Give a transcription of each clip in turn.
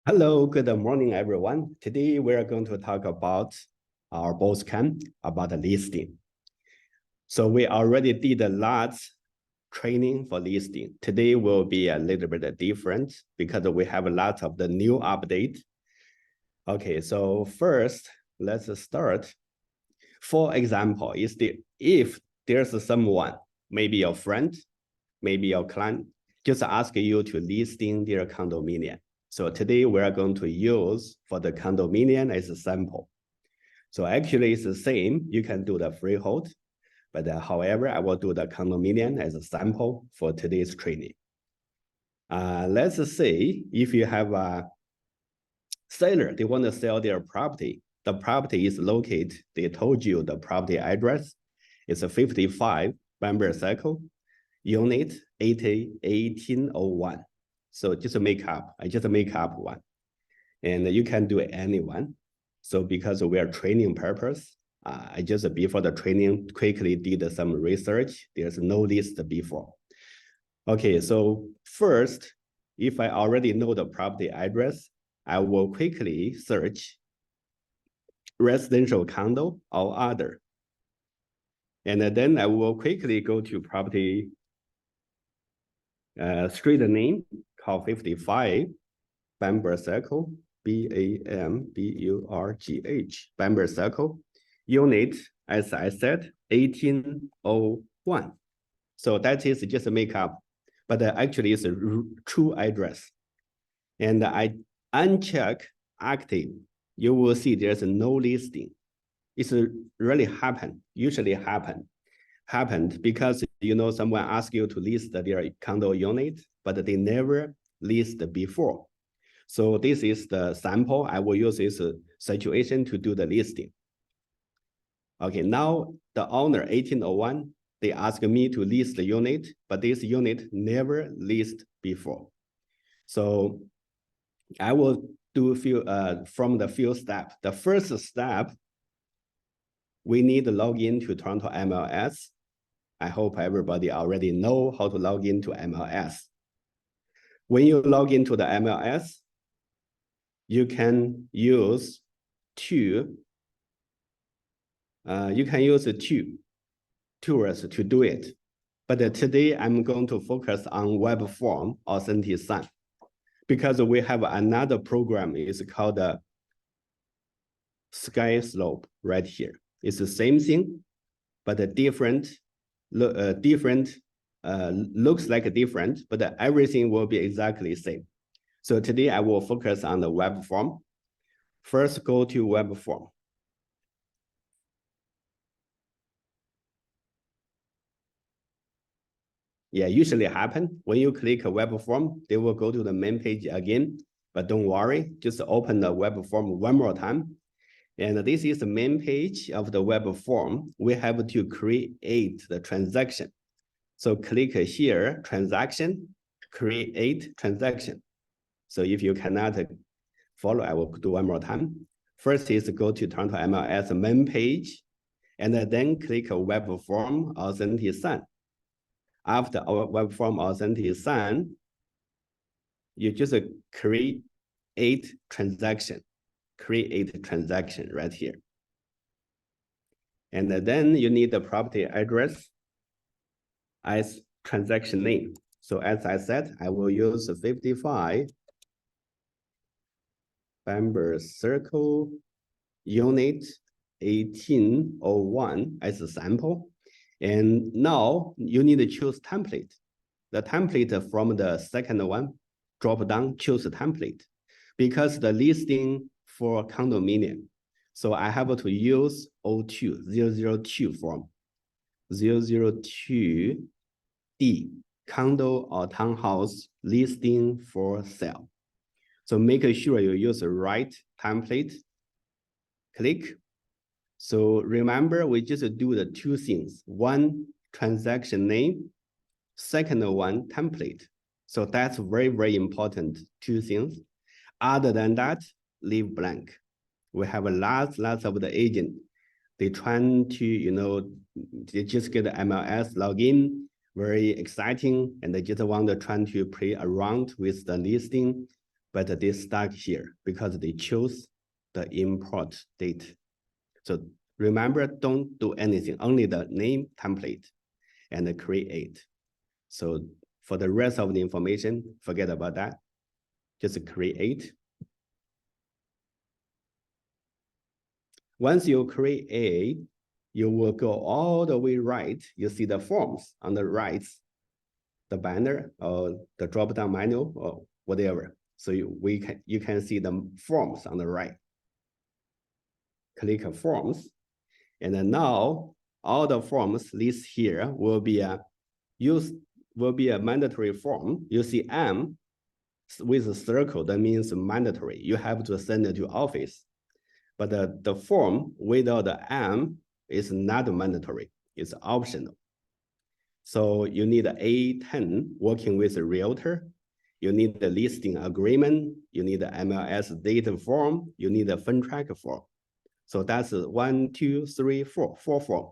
Hello, good morning, everyone. Today we are going to talk about our Bootcamp about the listing. So we already did a lot training for listing. Today will be a little bit different because we have a lot of the new update. Okay, so first let's start. For example, if there's someone, maybe your friend, maybe your client, just ask you to listing their condominium. So today we are going to use for the condominium as a sample. So actually it's the same. You can do the freehold, but however, I will do the condominium as a sample for today's training. Let's say if you have a seller, they want to sell their property. The property is located, they told you the property address. It's a 55 Bamber Circle, unit 1801. So just I just make up one. And you can do any one. So because we are training purpose, I just before the training quickly did some research. There's no list before. Okay, so first, if I already know the property address, I will quickly search residential condo or other. And then I will quickly go to property street name called 55 Bamber Circle, Bamburgh, Bamber Circle, unit, as I said, 1801. So that is just a makeup, but actually it's a true address. And I uncheck active, you will see there's no listing. It's really usually happened because someone asked you to list their condo unit, but they never list before. So this is the sample. I will use this situation to do the listing. Okay, now the owner 1801, they ask me to list the unit, but this unit never list before. So I will do from the few steps. The first step, we need to log into Toronto MLS. I hope everybody already know how to log into MLS. When you log into the MLS, you can use two tools to do it. But today I'm going to focus on web form authentication because we have another program. It's called the Sky Slope right here. It's the same thing, but looks like different, but everything will be exactly the same. So today I will focus on the web form. First, go to web form. Yeah, usually happen when you click a web form, they will go to the main page again, but don't worry, just open the web form one more time. And this is the main page of the web form. We have to create the transaction. So click here, transaction, create transaction. So if you cannot follow, I will do one more time. First is go to Toronto MLS main page, and then click web form authentication. After our web form authentication, you just create transaction right here. And then you need the property address as transaction name. So as I said, I will use 55 Bamber Circle unit 1801 as a sample. And now you need to choose template. The template from the second one, drop down, choose the template. Because the listing for condominium, so I have to use 002 form, 002D, condo or townhouse listing for sale. So make sure you use the right template, click. So remember, we just do the two things. One, transaction name, second one, template. So that's very, very important, two things. Other than that, leave blank. We have lots of the agent. They trying to, they just get the MLS login, very exciting, and they just want to try to play around with the listing. but they stuck here because they chose the import date. So remember, don't do anything, only the name template and create. So for the rest of the information, forget about that. Just create. Once you create, you will go all the way right. You see the forms on the right, the banner or the drop-down menu or whatever. So you can see the forms on the right. Click forms, and then now all the forms listed here will be a mandatory form. You see M with a circle, that means mandatory. You have to send it to office. But the form without the M is not mandatory, it's optional. So you need A10 working with a realtor. You need the listing agreement. You need the MLS data form. You need the fund track form. So that's 1, 2, 3, 4 form.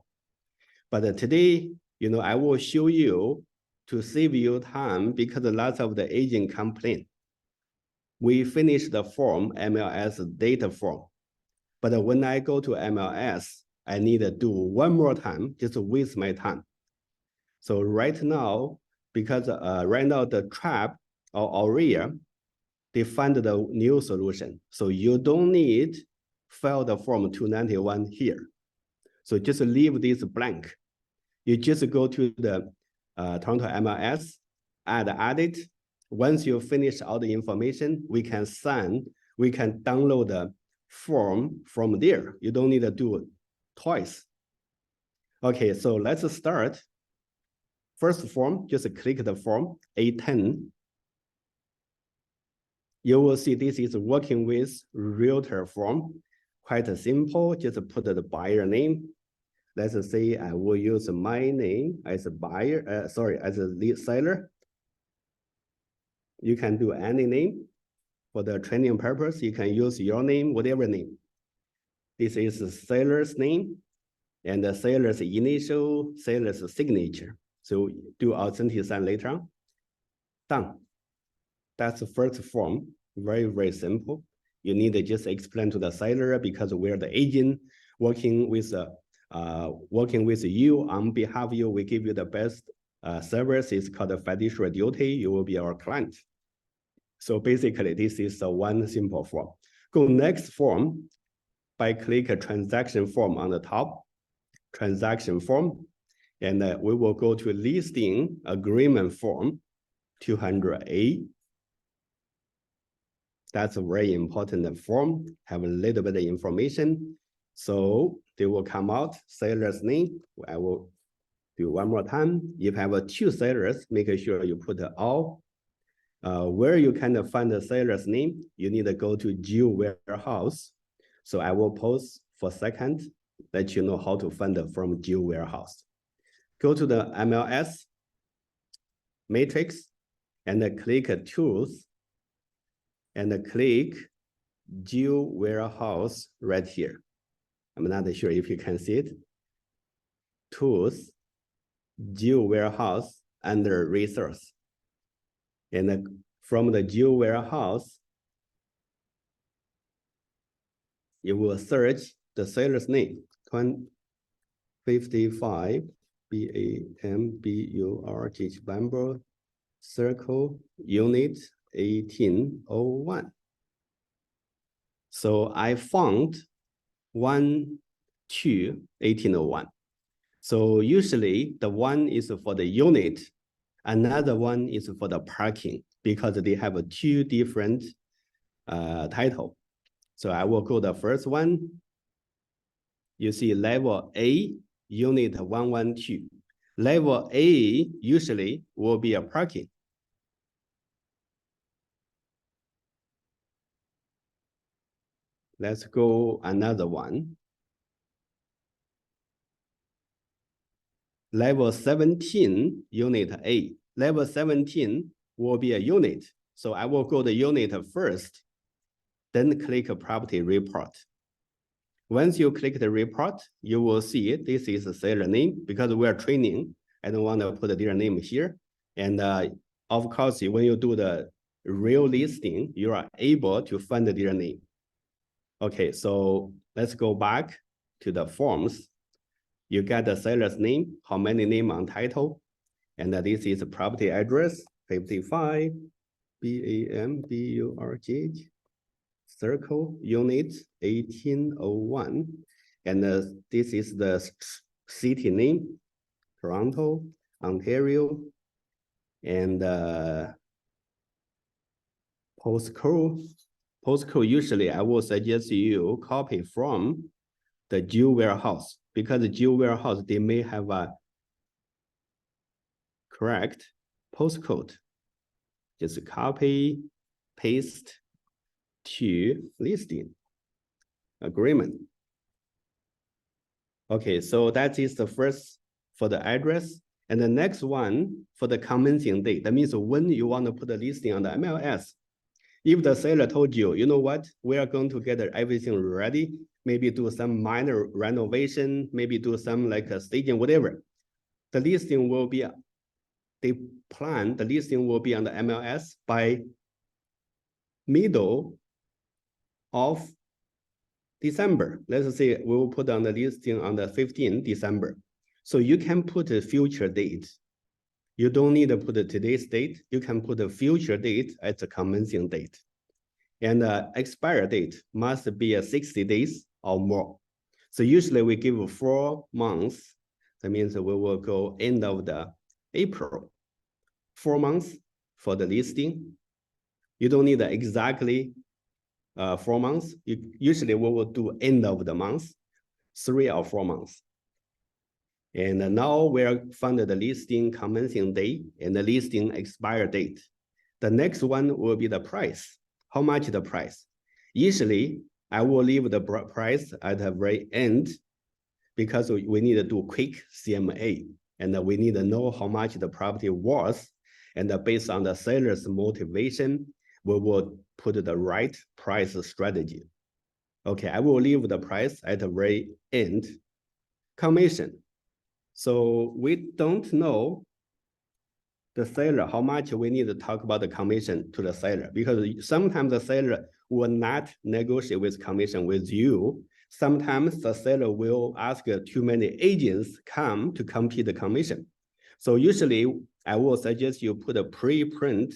But today, I will show you to save you time because lots of the agent complain. We finished the form, MLS data form. But when I go to MLS, I need to do one more time, just waste my time. So right now, because right now the trap or Aurea, they find the new solution. So you don't need file the form 291 here. So just leave this blank. You just go to the Toronto MLS, add edit. Once you finish all the information, we can download the form from there. You don't need to do it twice. Okay, so let's start. First form, just click the form A10. You will see this is working with realtor form. Quite simple, just put the buyer name. Let's say I will use my name as a buyer, as a lead seller. You can do any name. For the training purpose, you can use your name, whatever name. This is the seller's name and the seller's initial, seller's signature. So do authenticate later on. Done. That's the first form. Very, very simple. You need to just explain to the seller because we're the agent working with you on behalf of you. We give you the best service. It's called a fiduciary duty. You will be our client. So basically, this is one simple form. Go next form by click a transaction form on the top, transaction form, and we will go to listing agreement form 200A. That's a very important form, have a little bit of information. So they will come out, seller's name. I will do one more time. If I have two sellers, make sure you put all. Where you can find the seller's name, you need to go to Geo Warehouse. So I will pause for a second, let you know how to find it from Geo Warehouse. Go to the MLS matrix and click Tools and click Geo Warehouse right here. I'm not sure if you can see it. Tools, Geo Warehouse under Resource. And from the Geo Warehouse, you will search the seller's name, 55 BAMBURGH Bamboo Circle Unit 1801. So I found 1801. So usually the one is for the unit, another one is for the parking because they have two different title. So I will go the first one. You see level A, unit 112. Level A usually will be a parking. Let's go another one. Level 17, unit A. Level 17 will be a unit. So I will go the unit first, then click property report. Once you click the report, you will see this is a seller name because we are training. I don't want to put their name here. And of course, when you do the real listing, you are able to find their name. Okay, so let's go back to the forms. You get the seller's name, how many name on title, and this is property address, 55 BAMBURG, circle, unit 1801. And this is the city name, Toronto, Ontario, and postcode. Postcode, usually I will suggest you copy from the Jewel warehouse, because the Jewel warehouse, they may have a correct postcode. Just copy, paste to listing agreement. Okay, so that is the first for the address. And the next one for the commencing date. That means when you want to put the listing on the MLS. If the seller told you, you know what, we are going to get everything ready, maybe do some minor renovation, maybe do some like a staging, whatever. The listing will be, they plan the listing will be on the MLS by middle of December. Let's say we will put on the listing on the 15th December. So you can put a future date. You don't need to put today's date. You can put a future date as the commencing date. And the expire date must be 60 days or more. So usually we give 4 months. That means we will go end of the April. 4 months for the listing. You don't need exactly 4 months. Usually we will do end of the month, 3 or 4 months. And now we are funded the listing commencing date and the listing expire date. The next one will be the price. How much the price? Usually, I will leave the price at the very end because we need to do quick CMA and we need to know how much the property was. And based on the seller's motivation, we will put the right price strategy. Okay, I will leave the price at the very end. Commission. So we don't know the seller, how much we need to talk about the commission to the seller, because sometimes the seller will not negotiate with commission with you. Sometimes the seller will ask too many agents come to compete the commission. So usually I will suggest you put a pre-print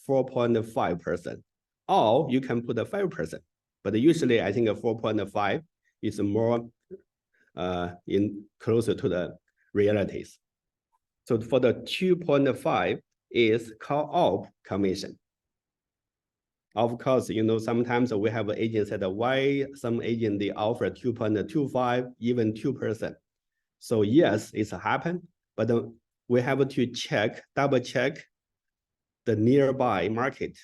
4.5%, or you can put a 5%. But usually I think a 4.5 is more closer to the realities. So for the 2.5 is call off commission. Of course, you know, sometimes we have agents that why some agent they offer 2.25, even 2%. So yes, it's happened, but we have to check, double check the nearby market.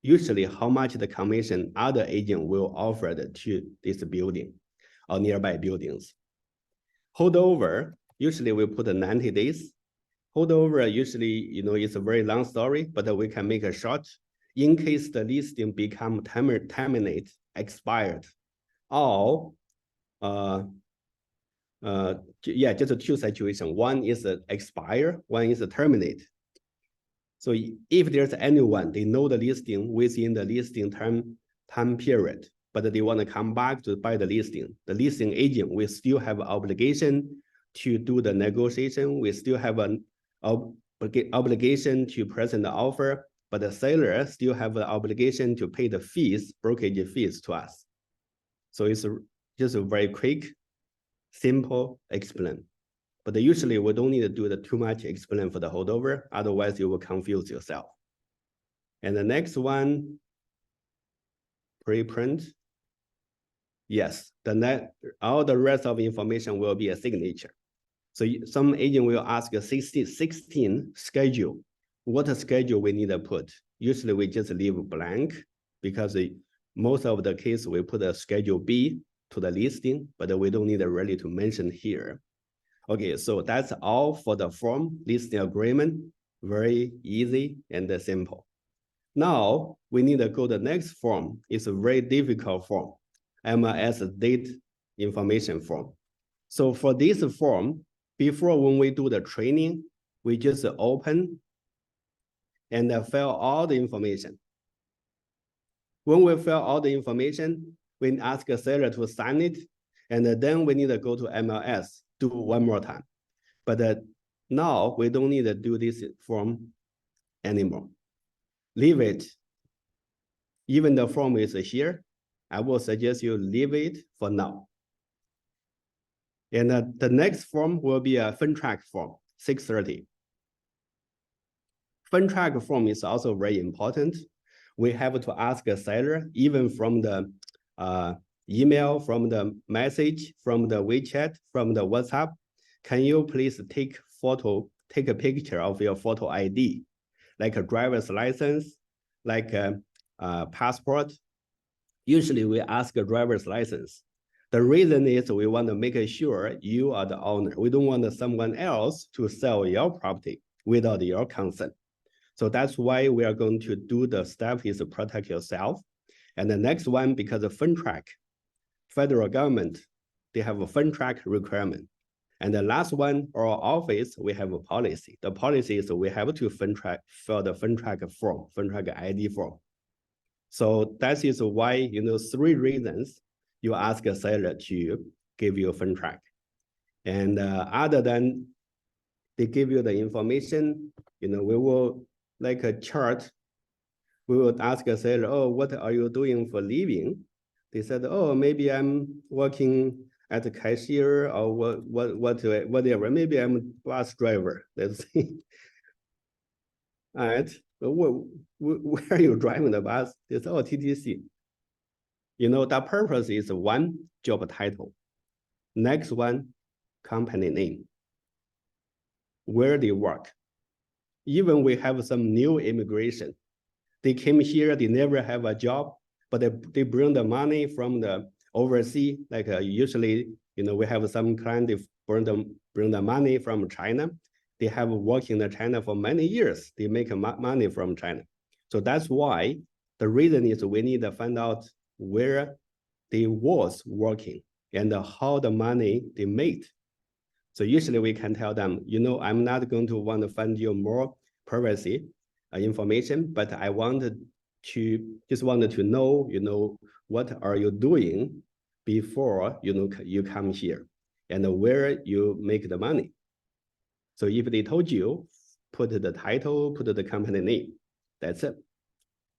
Usually how much the commission other agent will offer to this building or nearby buildings. Holdover, usually we put 90 days. Holdover, usually, you know, it's a very long story, but we can make it short. In case the listing become terminate, expired, or just 2 situations. One is expire, one is terminate. So if there's anyone, they know the listing within the listing time period, but they want to come back to buy the listing agent will still have an obligation to do the negotiation. We still have an obligation to present the offer, but the seller still have the obligation to pay the fees, brokerage fees to us. So it's just a very quick, simple explain. But usually we don't need to do the too much explain for the holdover, otherwise you will confuse yourself. And the next one, preprint. Yes, all the rest of information will be a signature. So some agent will ask a 16 schedule. What schedule we need to put? Usually we just leave blank because most of the case we put a schedule B to the listing, but we don't need really to mention here. Okay, so that's all for the form listing agreement. Very easy and simple. Now we need to go to the next form. It's a very difficult form, MLS date information form. So for this form, before when we do the training, we just open and fill all the information. When we fill all the information, we ask a seller to sign it, and then we need to go to MLS, do one more time. But now we don't need to do this form anymore. Leave it. Even the form is here, I will suggest you leave it for now. And the next form will be a fund track form, 630. Fund track form is also very important. We have to ask a seller, even from the email, from the message, from the WeChat, from the WhatsApp, can you please take a picture of your photo ID, like a driver's license, like a passport. Usually we ask a driver's license. The reason is we want to make sure you are the owner. We don't want someone else to sell your property without your consent. So that's why we are going to do the step is to protect yourself. And the next one, because of fund track, federal government, they have a fund track requirement. And the last one, our office, we have a policy. The policy is we have to fill the fund track form, fund track ID form. So that is why, 3 reasons you ask a seller to give you a fund track. And other than they give you the information, we will, like a chart, we would ask a seller, oh, what are you doing for living? They said, oh, maybe I'm working as a cashier or whatever. Maybe I'm a bus driver. Let's see. All right. Where are you driving the bus? It's all TTC. The purpose is one, job title. Next one, company name. Where they work. Even we have some new immigration. They came here, they never have a job, but they bring the money from the overseas. Like usually, we have some client, they bring the money from China. They have worked in China for many years. They make money from China. So that's why the reason is we need to find out where they was working and how the money they made. So usually we can tell them, I'm not going to want to find you more privacy information, but I wanted to know, what are you doing before, you come here and where you make the money. So if they told you, put the title, put the company name, that's it.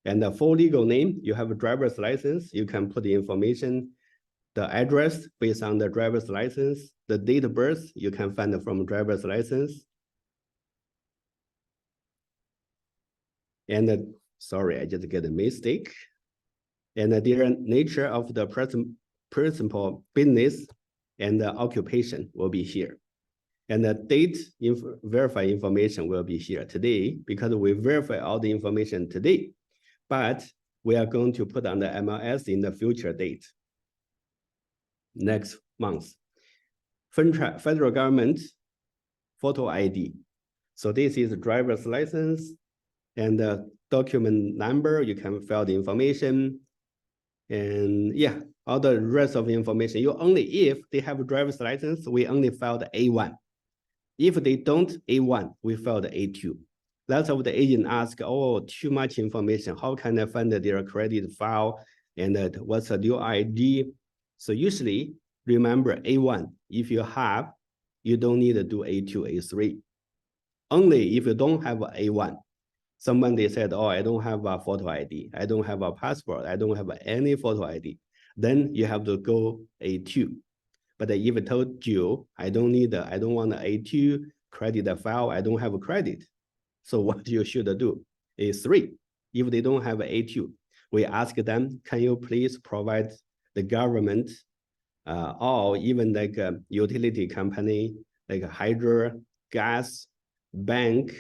And the full legal name, you have a driver's license, you can put the information, the address based on the driver's license, the date of birth, you can find it from driver's license. And sorry, I just get a mistake. And the nature of the principal business and the occupation will be here. And the date verify information will be here today because we verify all the information today, but we are going to put on the MLS in the future date, next month. Federal government photo ID. So this is driver's license and the document number. You can fill the information. And yeah, all the rest of the information. If they have a driver's license, we only fill the A1. If they don't, A1, we fill the A2. Lots of the agent ask, oh, too much information. How can I find their credit file and what's the new ID? So usually, remember A1, if you have, you don't need to do A2, A3. Only if you don't have A1. Someone, they said, oh, I don't have a photo ID. I don't have a passport. I don't have any photo ID. Then you have to go A2. But if I told you, I don't want an A2 credit file, I don't have a credit. So what you should do is 3. If they don't have an A2, we ask them, can you please provide the government or even like a utility company, like a hydro, gas, bank,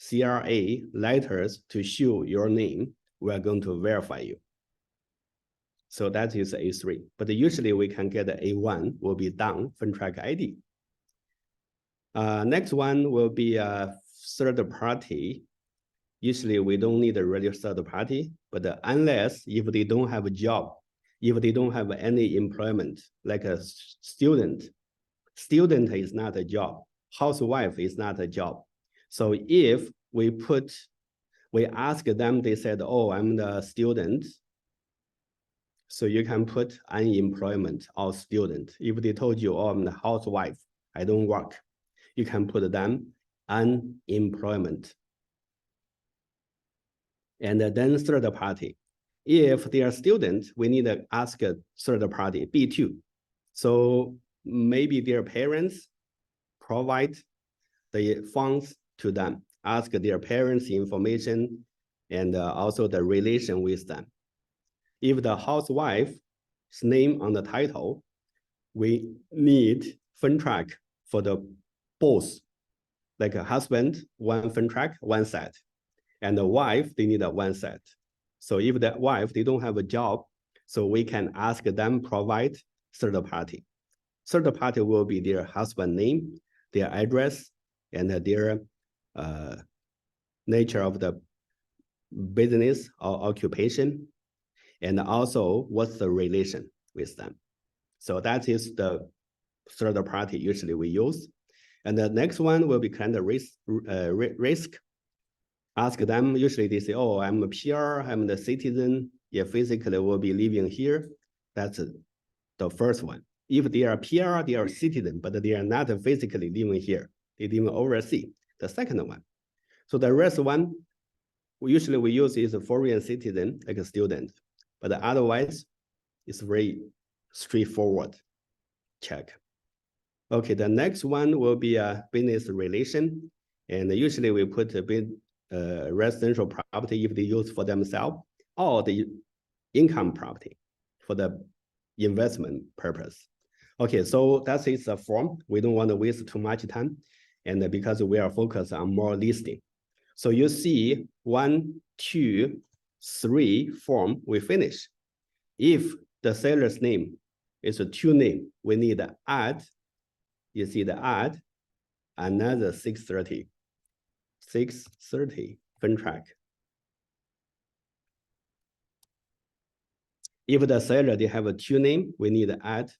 CRA letters to show your name. We are going to verify you. So that is A3. But usually we can get A1 will be done, fund track ID. Next one will be a third party. Usually we don't need a really third party, but unless if they don't have a job, if they don't have any employment, like a student is not a job, housewife is not a job. So if we ask them, they said, oh, I'm the student, So you can put unemployment or student. If they told you, oh, I'm the housewife, I don't work, you can put them unemployment. And then third party. If they are students, we need to ask a third party, B2. So maybe their parents provide the funds to them, ask their parents information and also the relation with them. If the housewife's name on the title, we need fund track for the both, like a husband, one fund track, one set, and the wife, they need a one set. So if the wife, they don't have a job, so we can ask them provide third party. Third party will be their husband name, their address, and their nature of the business or occupation, and also what's the relation with them. So that is the third party usually we use. And the next one will be kind of risk. Ask them, usually they say, oh, I'm a PR, I'm the citizen, yeah, physically will be living here. That's the first one. If they are PR, they are citizen, but they are not physically living here. They live overseas, the second one. So the rest one, usually we use is a foreign citizen, like a student, but otherwise it's very straightforward check. Okay, the next one will be a business relation. And usually we put a residential property if they use for themselves, or the income property for the investment purpose. Okay, so that is a form. We don't want to waste too much time. And because we are focused on more listing. So you see 1, 2, 3 form, we finish. If the seller's name is a 2 name, we need to add, you see the add, another 630. 630 fund track. If the seller, they have a 2 name, we need to add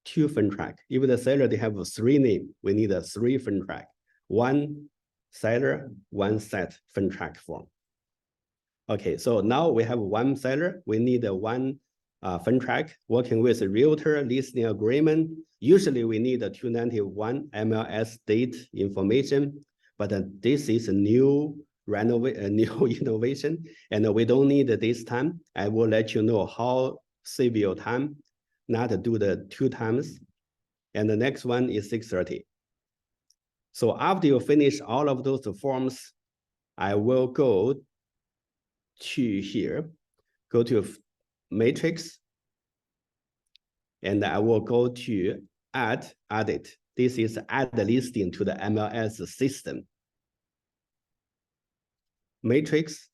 2 fund track. If the seller, they have a 3 name, we need a 3 fund track. 1 seller, 1 set fund track form. Okay, so now we have 1 seller, we need a 1 fund track working with a realtor listing agreement. Usually we need a 291 MLS date information, but this is a new innovation, and we don't need this time. I will let you know how save your time, not do the 2 times. And the next one is 630. So after you finish all of those forms, I will go to here, go to matrix, and I will go to add edit. This is add the listing to the MLS system. Matrix,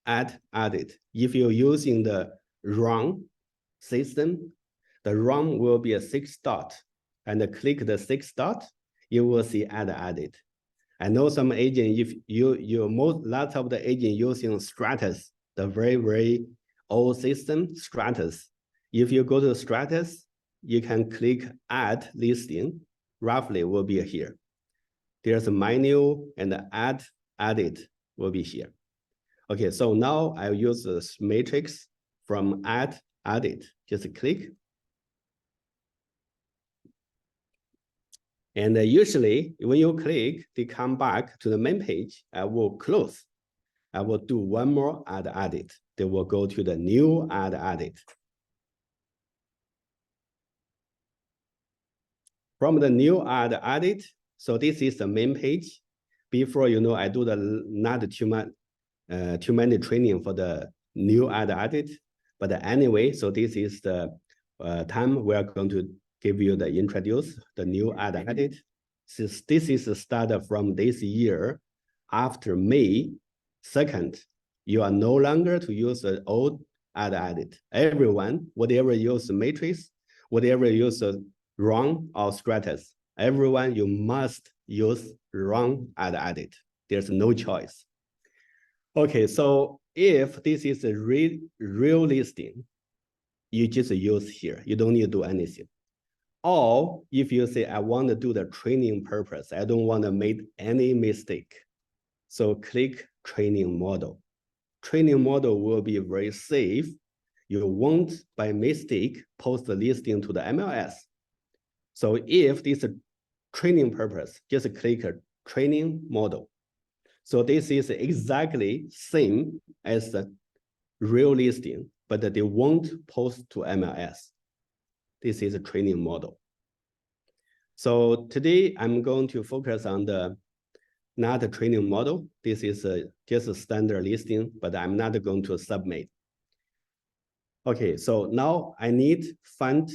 add edit. If you're using the wrong system, the wrong will be a 6 dot, and click the 6 dot, you will see add edit. I know some agent, if lots of the agent using Stratus, the very old system, Stratus. If you go to Stratus, you can click add listing, roughly will be here. There's a menu and add edit will be here. Okay, so now I'll use this matrix from add edit, just click. And usually when you click, they come back to the main page. I will close. I will do one more add edit. They will go to the new add edit. From the new add edit, so this is the main page. Before, I do the not too many training for the new add edit. But anyway, so this is the time we are going to give you the introduce the new add edit. Since this is started from this year, after May 2nd, you are no longer to use the old add edit. Everyone, whatever use matrix, whatever use wrong or Stratus, everyone you must use wrong add edit. There's no choice. Okay, so if this is a real listing, you just use here. You don't need to do anything. Or if you say, I want to do the training purpose, I don't want to make any mistake. So click training model. Training model will be very safe. you won't by mistake post the listing to the MLS. So if this is training purpose, just click a training model. So this is exactly same as the real listing, but they won't post to MLS. This is a training model. So today I'm going to focus on the not a training model. This is just a standard listing, but I'm not going to submit. Okay, so now I need find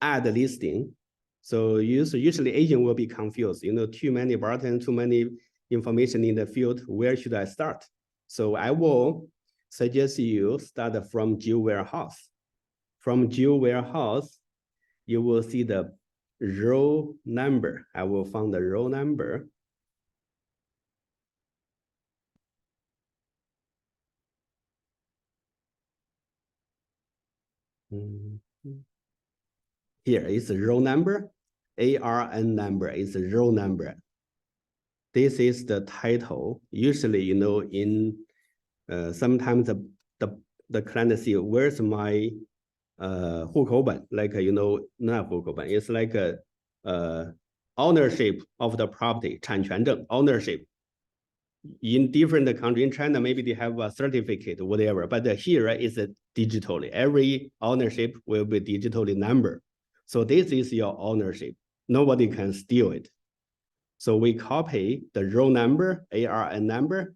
add listing. So usually agent will be confused, too many buttons, too many information in the field. Where should I start? So I will suggest you start from Geo Warehouse. From Geo Warehouse, you will see the row number. I will find the row number. Here is the row number. ARN number is the row number. This is the title. Usually, in sometimes the client see where's my 户口本, like not 户口本, it's like a ownership of the property, 产权证 ownership. In different country, in China, maybe they have a certificate, whatever, but here is digitally. Every ownership will be digitally numbered. So this is your ownership. Nobody can steal it. So we copy the row number, ARN number,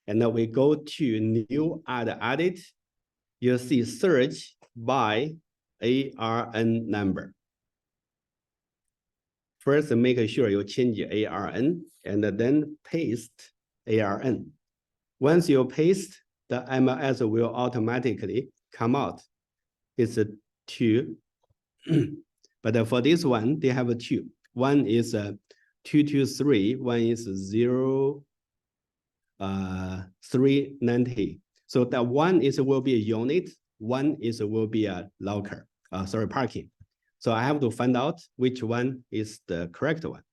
and then we go to new add edit. You'll see search by ARN number. First, make sure you change ARN and then paste ARN. Once you paste, the MLS will automatically come out. It's a 2. But for this one, they have a 2. One is 223, one is 390. So that one will be a unit, one will be a locker, parking. So I have to find out which one is the correct one.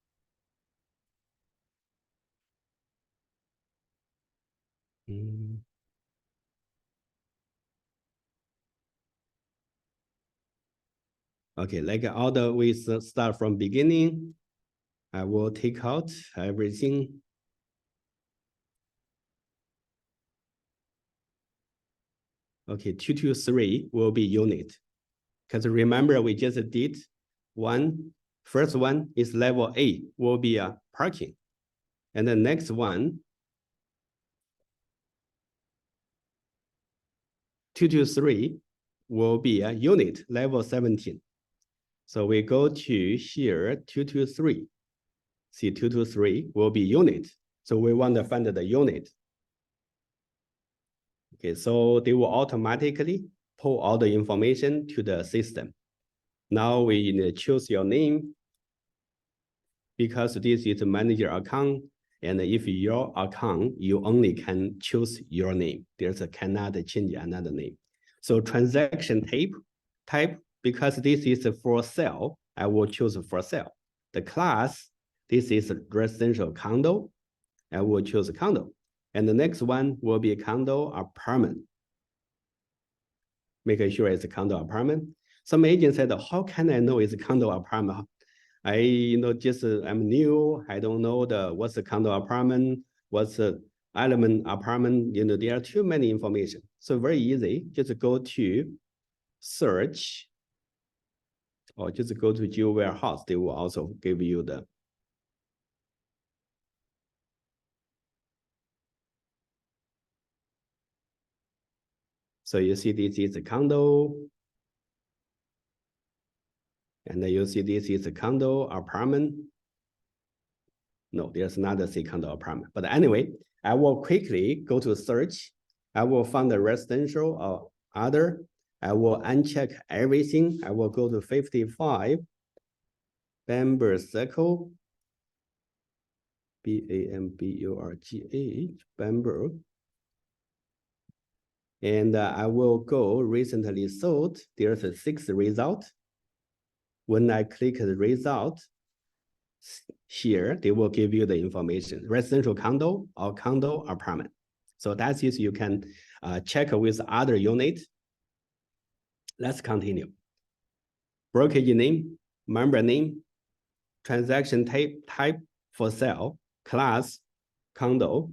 Okay, like order we start from beginning. I will take out everything. Okay, 223 will be unit. Because remember, we just did first one is level A, will be a parking. And the next one, 223 will be a unit, level 17. So we go to here, 223. See, 223 will be unit. So we want to find the unit. Okay, so they will automatically pull all the information to the system. Now we choose your name, because this is a manager account. And if your account, you only can choose your name. There's cannot change another name. So transaction type, because this is for sale, I will choose for sale. The class, this is residential condo. I will choose condo. And the next one will be a condo apartment. Making sure it's a condo apartment. Some agent said, how can I know it's a condo apartment? I'm new. I don't know what's the condo apartment, what's the element apartment. There are too many information. So very easy. Just go to search, or just go to Geo Warehouse. They will also give you the. So you see this is a condo. And then you see this is a condo apartment. No, there's not a condo apartment. But anyway, I will quickly go to search. I will find the residential or other. I will uncheck everything. I will go to 55 Bamboo Circle. BAMBURGH, Bamboo. And I will go recently sold. There's a 6 result. When I click the result, here, they will give you the information, residential condo or condo apartment. So that's it. You can check with other units. Let's continue. Brokerage name, member name, transaction type for sale, class, condo,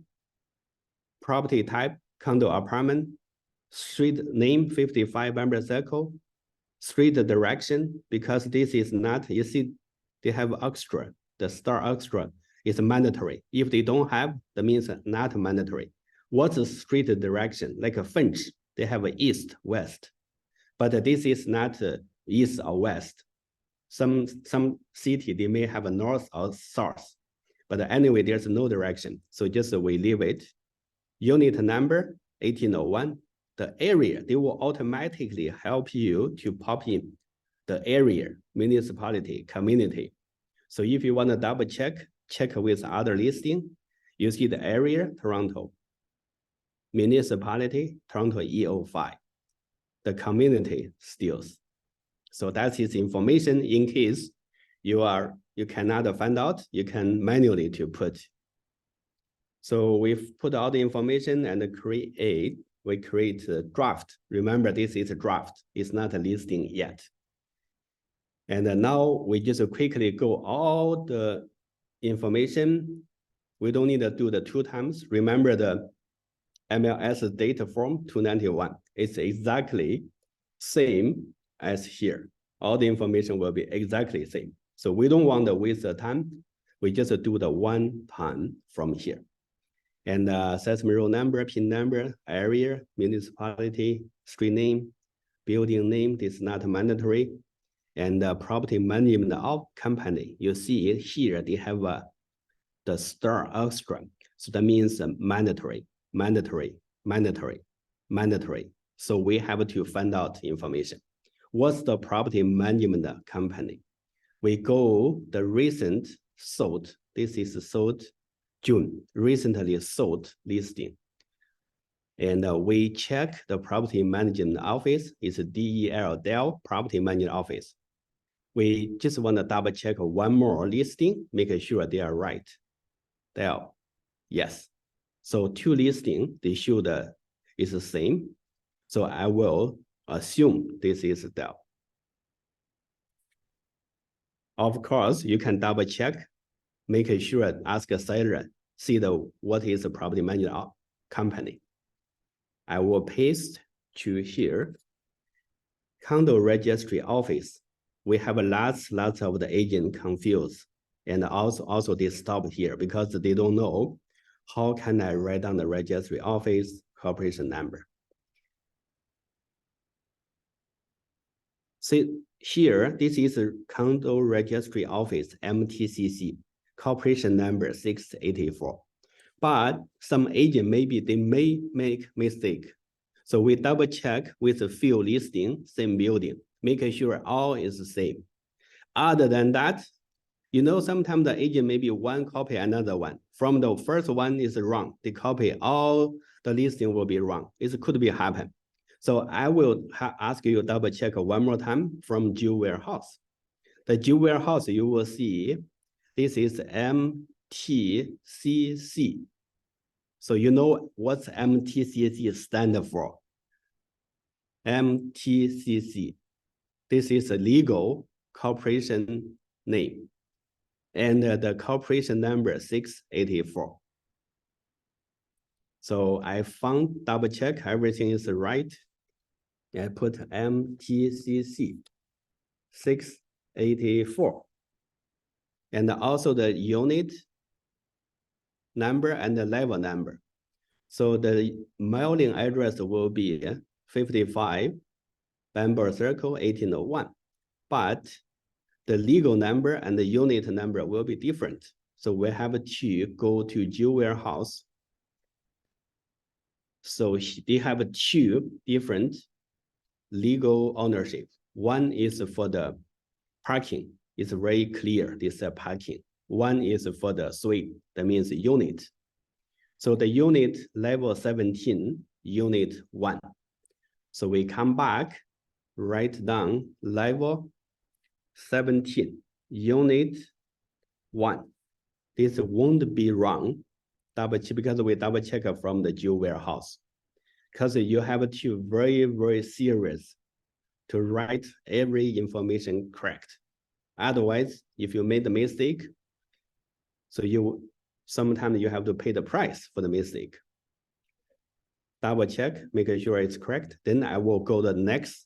property type, condo apartment, street name, 55 Bamber Circle, street direction, because this is not, you see, they have extra, the star extra is mandatory. If they don't have, that means not mandatory. What's the street direction? Like a Finch, they have a east, west, but this is not east or west. Some city, they may have a north or south, but anyway, there's no direction. So just we leave it. Unit number, 1801. The area, they will automatically help you to pop in the area, municipality, community. So if you want to double check with other listing, you see the area, Toronto. Municipality, Toronto E05. The community stills. So that is information in case you cannot find out, you can manually to put. So we've put all the information and we create a draft. Remember, this is a draft. It's not a listing yet. And now we just quickly go all the information. We don't need to do the 2 times. Remember the MLS data form 291. It's exactly same as here. All the information will be exactly same. So we don't want to waste the time. We just do the 1 time from here. And sesame row number, PIN number, area, municipality, street name, building name, this is not mandatory. And property management of company, you see it here, they have the star extra. So that means mandatory, mandatory, mandatory, mandatory. So we have to find out information. What's the property management company? We go the recent sold, this is sold June, recently sold listing. And we check the property management office, it's DEL, Dell Property Management Office. We just want to double check one more listing, making sure they are right. Dell, yes. So 2 listings, they show the is the same. So I will assume this is Dell. Of course, you can double check, making sure, ask a seller, see what is the property management company. I will paste to here. Condo registry office. We have lots of the agent confused. And also they stop here because they don't know how can I write down the registry office corporation number. See here, this is a condo registry office, MTCC, corporation number 684. But some agent, maybe they may make mistake. So we double check with a few listing, same building, making sure all is the same. Other than that, you know, sometimes the agent maybe one copy another one. From the first one is wrong, they copy all the listing will be wrong. It could be happen. So I will ask you double check one more time from Jew Warehouse. The Jew Warehouse, you will see this is MTCC. So you know what's MTCC stand for? MTCC. This is a legal corporation name. And the corporation number 684. So I found, double check, everything is right. I put MTCC 684. And also the unit number and the level number. So the mailing address will be 55 Bamber Circle 1801. But the legal number and the unit number will be different. So we have to go to Jew Warehouse. So they have 2 different legal ownership. One is for the parking. It's very clear, this is parking. One is for the suite, that means unit. So the unit level 17, unit 1. So we come back, write down level 17, unit 1. This won't be wrong, because we double check from the Jew Warehouse. Because you have to very serious to write every information correct. Otherwise, if you made a mistake, so sometimes you have to pay the price for the mistake. Double check, making sure it's correct. Then I will go to the next.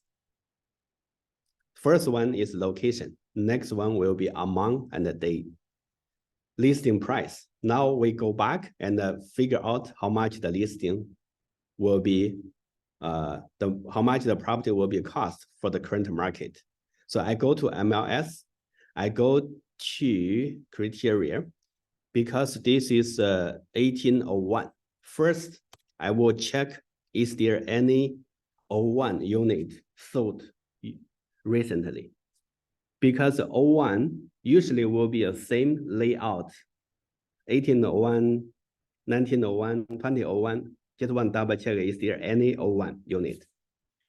First one is location. Next one will be amount and the date. Listing price. Now we go back and figure out how much the listing will be, how much the property will be cost for the current market. So I go to MLS, I go to criteria, because this is 1801. First, I will check, is there any 01 unit sold recently? Because 01 usually will be the same layout. 1801, 1901, 2001, just one double check, is there any 01 unit?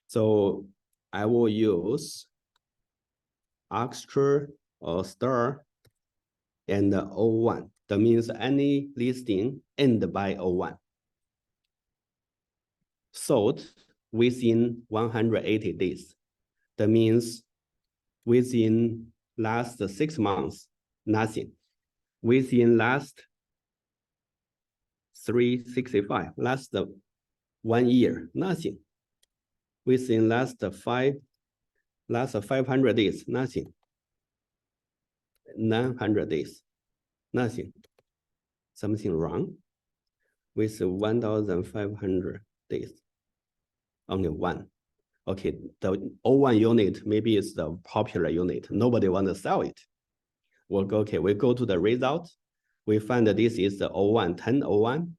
So I will use extra or star and 01. That means any listing end by 01. Sold within 180 days. That means within last 6 months, nothing. Within last 365, last 1 year, nothing. Within last 500 days, nothing. 900 days, nothing. Something wrong. With 1,500 days, only one. Okay, the 01 unit, maybe it's the popular unit. Nobody want to sell it. We'll go, okay, we go to the result. We find that this is the 01, 1001.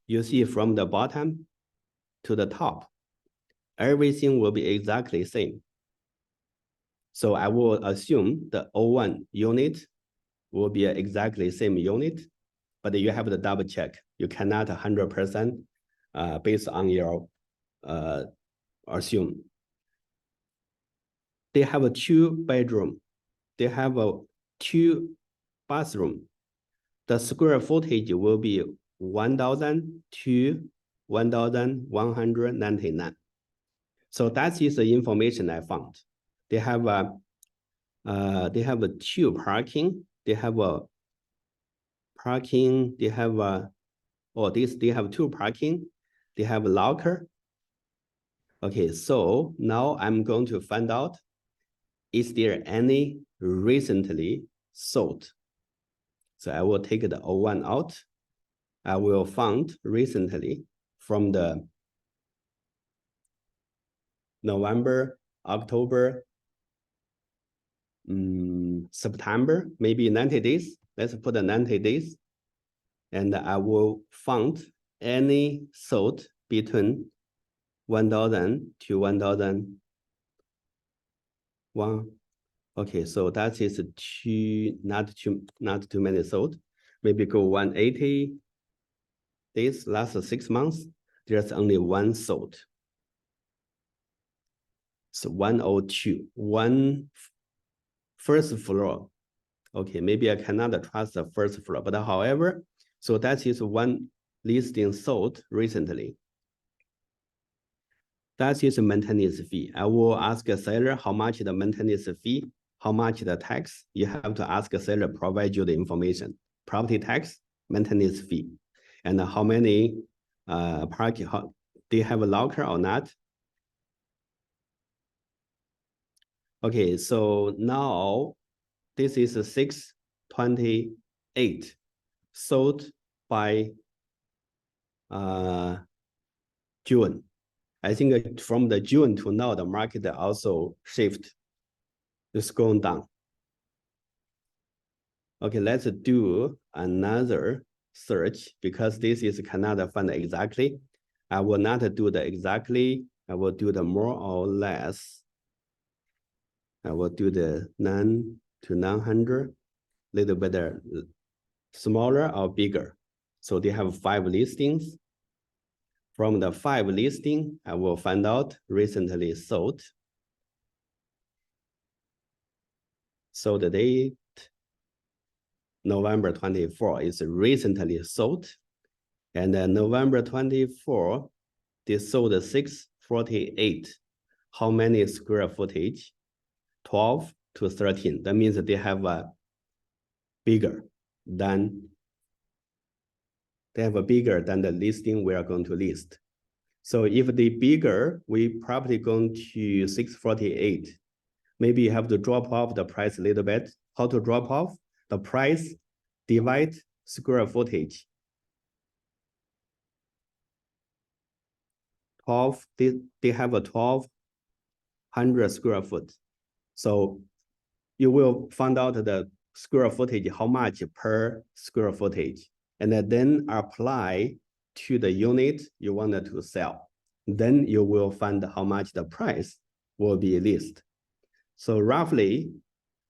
You see from the bottom to the top, everything will be exactly same. So I will assume the 01 unit will be exactly same unit, but you have to double check. You cannot 100% based on your assume. They have a 2 bedroom. They have a 2 bathroom. The square footage will be 1,000 to 1,199. So that is the information I found. They have a 2 parking. They have a parking. They have a they have 2 parking. They have a locker. Okay, so now I'm going to find out, is there any recently sold? So I will take the 01 out. I will find recently from the November, October, September, maybe 90 days. Let's put the 90 days. And I will find any sold between 1,000 to 1,001. Okay, so that is not too many sold. Maybe go 180 days, last 6 months. There's only 1 sold. So 102, 1 first floor. Okay, maybe I cannot trust the first floor, but however, so that is 1 listing sold recently. That is a maintenance fee. I will ask a seller how much the maintenance fee, how much the tax. You have to ask a seller provide you the information. Property tax, maintenance fee, and how many parking, they have a locker or not. Okay, so now this is a 628 sold by June. I think from the June to now, the market also shift. It's going down. Okay, let's do another search because this is cannot find exactly. I will not do the exactly. I will do the more or less. I will do the 9 to 900, little bit smaller or bigger. So they have 5 listings. From the 5 listing, I will find out recently sold. So the date, November 24 is recently sold. And then November 24, they sold 648. how many square footage? 12 to 13. That means that they have a bigger than the listing we are going to list. So if they bigger, we probably going to 648. Maybe you have to drop off the price a little bit. How to drop off? The price divide square footage. 12, they have a 1,200 square foot. So you will find out the square footage, how much per square footage, and then apply to the unit you wanted to sell. Then you will find how much the price will be list. So roughly,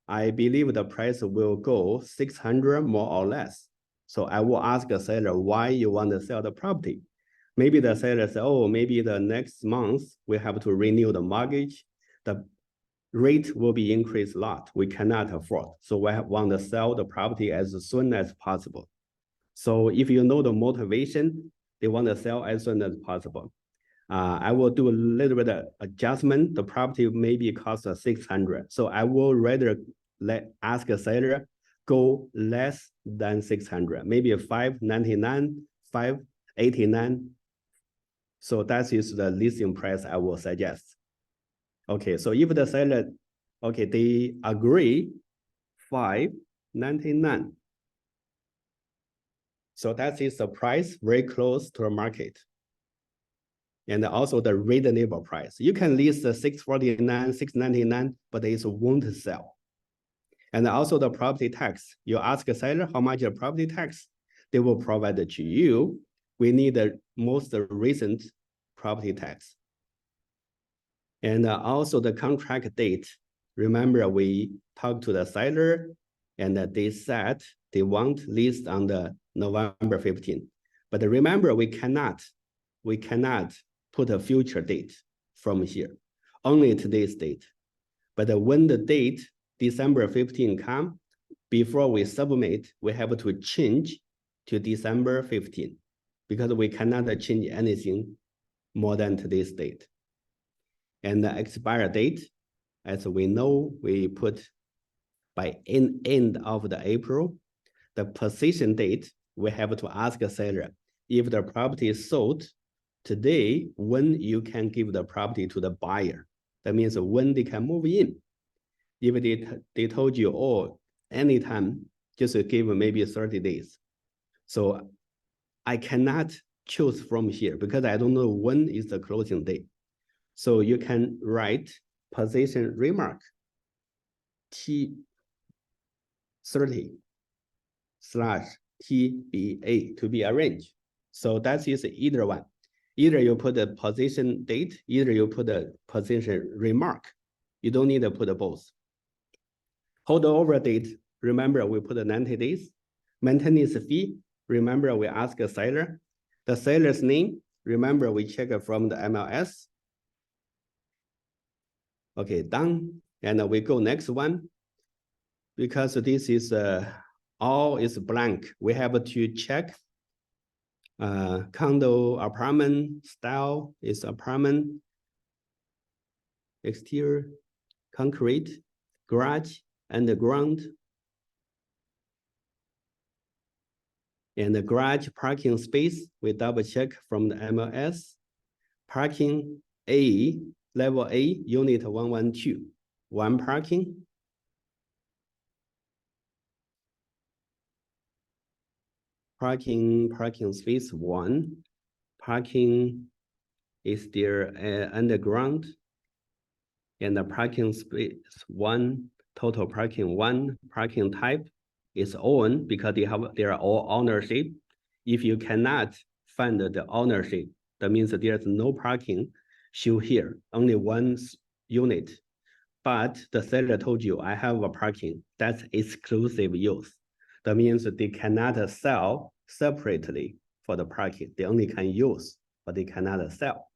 I believe the price will go 600 more or less. So I will ask the seller why you want to sell the property. Maybe the seller says, oh, maybe the next month we have to renew the mortgage. The rate will be increased a lot. We cannot afford. So we want to sell the property as soon as possible. So if you know the motivation, they want to sell as soon as possible. I will do a little bit of adjustment. The property maybe costs 600. So I will rather ask a seller go less than 600, maybe 599, 589. So that is the listing price I will suggest. Okay, so if the seller, okay, they agree 599. So that is the price very close to the market. And also the reasonable price. You can list the 649, 699, but it won't sell. And also the property tax. You ask a seller how much the property tax, they will provide it to you. We need the most recent property tax. And also the contract date. Remember, we talked to the seller and they said they want list on the November 15th. But remember, we cannot put a future date from here, only today's date. But when the date, December 15 come, before we submit, we have to change to December 15 because we cannot change anything more than today's date. And the expire date, as we know, we put by end of the April. The possession date, we have to ask a seller if the property is sold today, when you can give the property to the buyer. That means when they can move in. If they told you, oh, anytime, just give maybe 30 days. So I cannot choose from here because I don't know when is the closing date. So you can write possession remark T30/TBA to be arranged. So that is either one. Either you put the position date, either you put the position remark. You don't need to put both. Holdover date, remember we put 90 days. Maintenance fee, remember we ask a seller. The seller's name, remember we check it from the MLS. Okay, done. And we go next one. Because this is all is blank, we have to check condo apartment style is apartment, exterior, concrete, garage, underground. And the garage parking space, we double check from the MLS. Parking A, level A, unit 112, one parking. Parking space 1. Parking is there underground. And the parking space 1, total parking 1, parking type is own because they are all ownership. If you cannot find the ownership, that means that there's no parking show here, only one unit. But the seller told you, I have a parking, that's exclusive use. That means that they cannot sell separately for the parking. They only can use, but they cannot sell.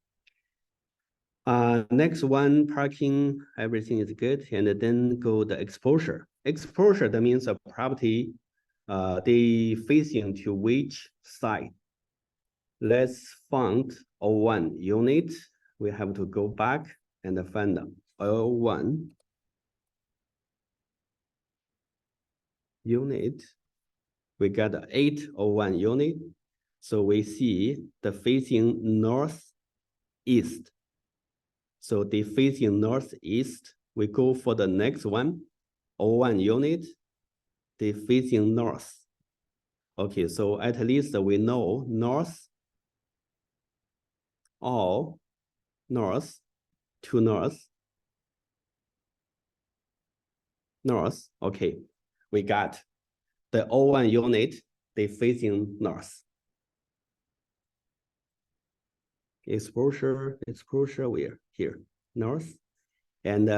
Next one, parking, everything is good. And then go the exposure. Exposure, that means a property, they facing to which side? Let's find 01 unit. We have to go back and find O1 unit. We got 801 unit. So we see the facing northeast. So the facing northeast, we go for the next one, O1 unit, the facing north. Okay, so at least we know north, all north, to north, north. Okay, we got the O1 unit, they facing north. Exposure where? Here, north. And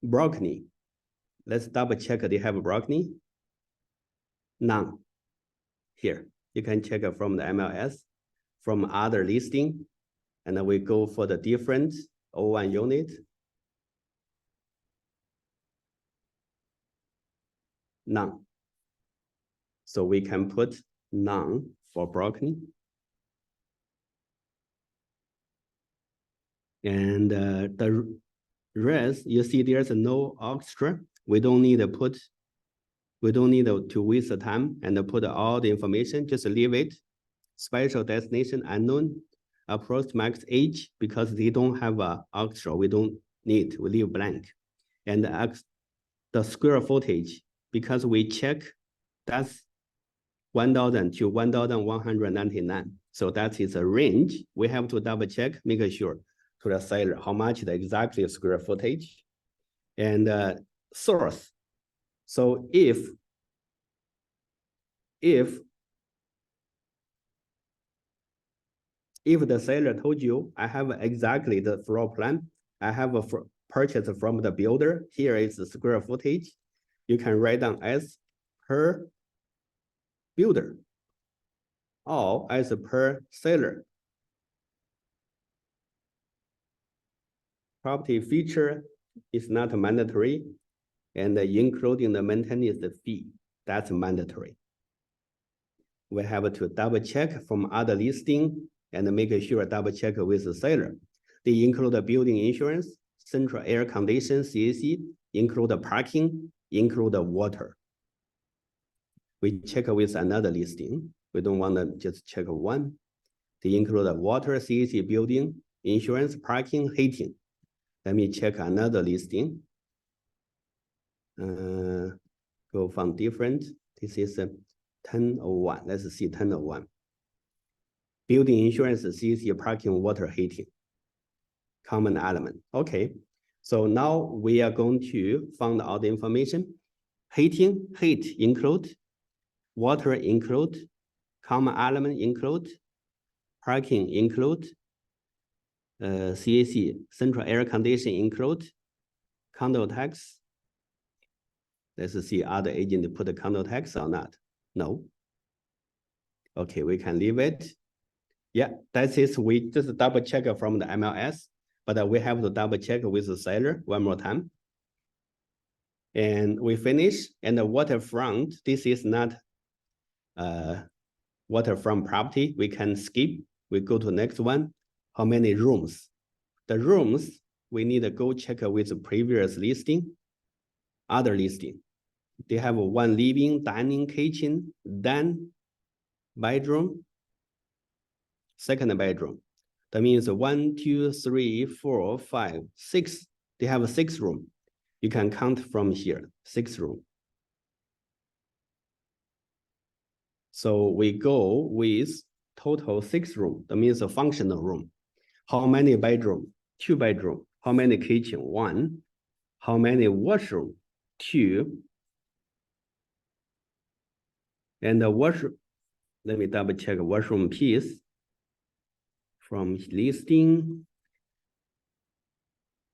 broccoli. Let's double check they have broccoli. None. Here, you can check it from the MLS, from other listing, and then we go for the different O1 unit. None. So we can put none for broccoli. And the rest, you see there's no extra. We don't need to put, we don't need to waste the time and put all the information, just leave it. Special destination unknown, approach max age, because they don't have a extra, we don't need, we leave blank. And the square footage, because we check, that's 1,000 to 1,199. So that is a range. We have to double check, make sure to the seller how much the exactly square footage. And source. So if the seller told you, I have exactly the floor plan, I have a purchase from the builder, here is the square footage, you can write down as per builder or as per seller. Property feature is not mandatory, and including the maintenance fee, that's mandatory. We have to double check from other listing and make sure double check with the seller. They include the building insurance, central air condition, CAC, include the parking, include the water. We check with another listing. We don't want to just check one. They include the water, CAC, building, insurance, parking, heating. Let me check another listing. Go from different. This is 1001. Let's see 1001. Building insurance, CAC, parking, water, heating. Common element. Okay. So now we are going to find out the information. Heating, heat include, water include, common element include, parking include, CAC, central air conditioning include, condo tax. Let's see other agent put the condo tax or not. No. Okay, we can leave it. Yeah, that is, we just double check from the MLS, but we have to double check with the seller one more time. And we finish, and the waterfront, this is not waterfront property, we can skip. We go to next one. How many rooms? The rooms, we need to go check with the previous listing, other listing. They have one living, dining, kitchen, then bedroom, second bedroom. That means 1, 2, 3, 4, 5, 6. They have 6 rooms. You can count from here, 6 rooms. So we go with total 6 rooms. That means a functional room. How many bedroom? 2 bedroom. How many kitchen? 1. How many washroom? 2. And the washroom, let me double check washroom piece from listing.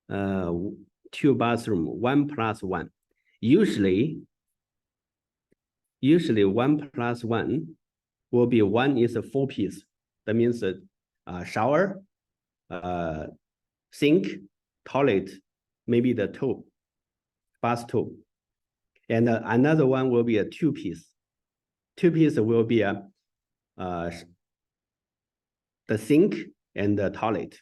2 bathroom, 1 plus 1. Usually 1 plus 1 will be 1 is a 4 piece. That means shower, sink, toilet, maybe the tub, bath tub. And another one will be a 2 piece. 2 piece will be the sink and the toilet.